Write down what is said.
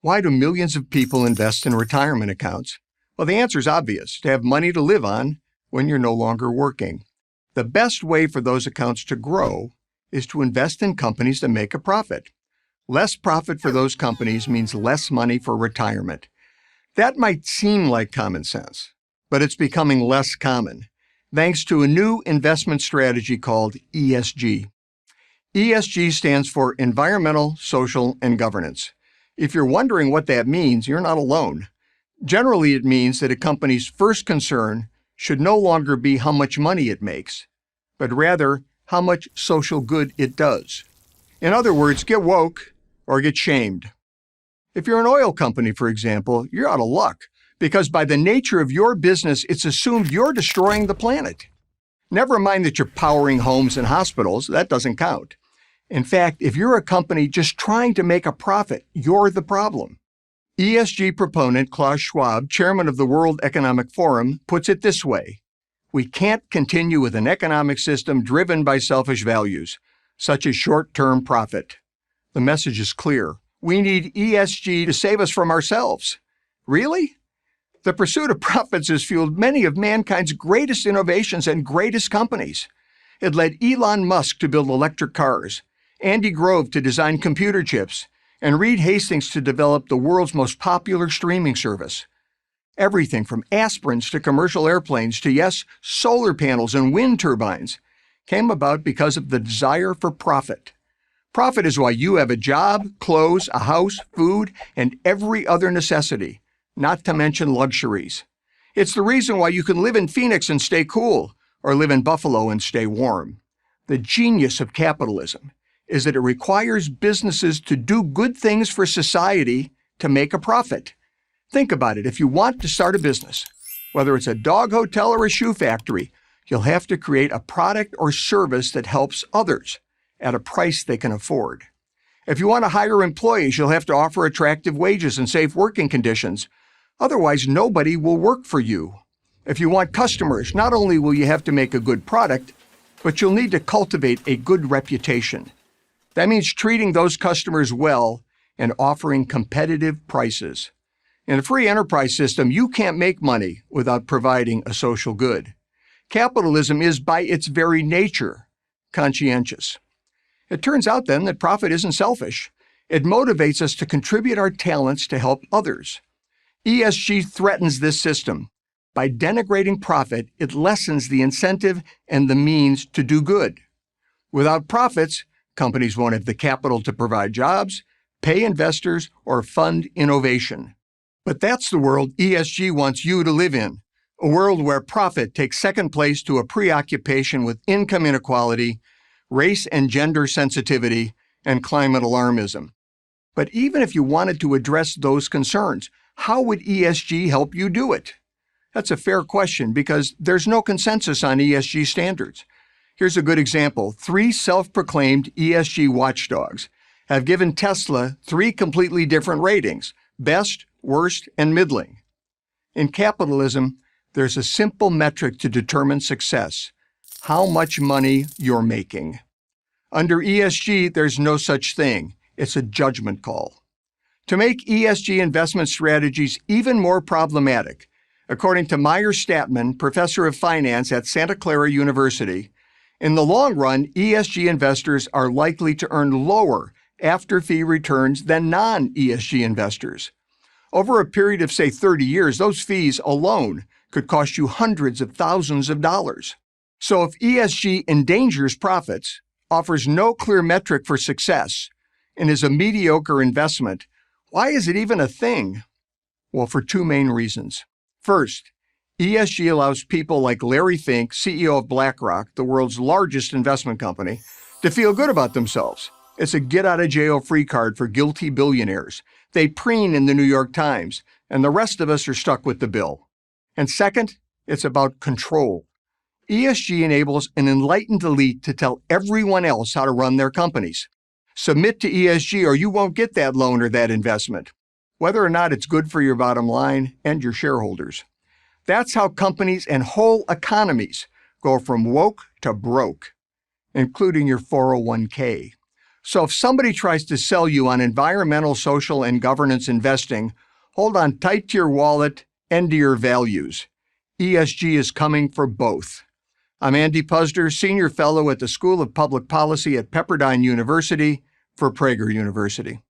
Why do millions of people invest in retirement accounts? Well, the answer is obvious: to have money to live on when you're no longer working. The best way for those accounts to grow is to invest in companies that make a profit. Less profit for those companies means less money for retirement. That might seem like common sense, but it's becoming less common, thanks to a new investment strategy called ESG. ESG stands for Environmental, Social, and Governance. If you're wondering what that means, you're not alone. Generally, it means that a company's first concern should no longer be how much money it makes, but rather how much social good it does. In other words, get woke or get shamed. If you're an oil company, for example, you're out of luck, because by the nature of your business, it's assumed you're destroying the planet. Never mind that you're powering homes and hospitals, that doesn't count. In fact, if you're a company just trying to make a profit, you're the problem. ESG proponent Klaus Schwab, chairman of the World Economic Forum, puts it this way: we can't continue with an economic system driven by selfish values, such as short-term profit. The message is clear. We need ESG to save us from ourselves. Really? The pursuit of profits has fueled many of mankind's greatest innovations and greatest companies. It led Elon Musk to build electric cars, Andy Grove to design computer chips, and Reed Hastings to develop the world's most popular streaming service. Everything from aspirins to commercial airplanes to, yes, solar panels and wind turbines came about because of the desire for profit. Profit is why you have a job, clothes, a house, food, and every other necessity, not to mention luxuries. It's the reason why you can live in Phoenix and stay cool, or live in Buffalo and stay warm. The genius of capitalism is that it requires businesses to do good things for society to make a profit. Think about it. If you want to start a business, whether it's a dog hotel or a shoe factory, you'll have to create a product or service that helps others at a price they can afford. If you want to hire employees, you'll have to offer attractive wages and safe working conditions. Otherwise, nobody will work for you. If you want customers, not only will you have to make a good product, but you'll need to cultivate a good reputation. That means treating those customers well and offering competitive prices. In a free enterprise system, you can't make money without providing a social good. Capitalism is, by its very nature, conscientious. It turns out then that profit isn't selfish. It motivates us to contribute our talents to help others. ESG threatens this system. By denigrating profit, it lessens the incentive and the means to do good. Without profits, companies won't have the capital to provide jobs, pay investors, or fund innovation. But that's the world ESG wants you to live in, a world where profit takes second place to a preoccupation with income inequality, race and gender sensitivity, and climate alarmism. But even if you wanted to address those concerns, how would ESG help you do it? That's a fair question because there's no consensus on ESG standards. Here's a good example. 3 self-proclaimed ESG watchdogs have given Tesla 3 completely different ratings: best, worst, and middling. In capitalism, there's a simple metric to determine success: how much money you're making. Under ESG, there's no such thing. It's a judgment call. To make ESG investment strategies even more problematic, according to Meyer Statman, professor of finance at Santa Clara University, in the long run, ESG investors are likely to earn lower after-fee returns than non-ESG investors. Over a period of, say, 30 years, those fees alone could cost you hundreds of thousands of dollars. So if ESG endangers profits, offers no clear metric for success, and is a mediocre investment, why is it even a thing? Well, for 2 main reasons. First, ESG allows people like Larry Fink, CEO of BlackRock, the world's largest investment company, to feel good about themselves. It's a get-out-of-jail-free card for guilty billionaires. They preen in the New York Times, and the rest of us are stuck with the bill. And second, it's about control. ESG enables an enlightened elite to tell everyone else how to run their companies. Submit to ESG or you won't get that loan or that investment, whether or not it's good for your bottom line and your shareholders. That's how companies and whole economies go from woke to broke, including your 401k. So if somebody tries to sell you on environmental, social, and governance investing, hold on tight to your wallet and to your values. ESG is coming for both. I'm Andy Puzder, Senior Fellow at the School of Public Policy at Pepperdine University for Prager University.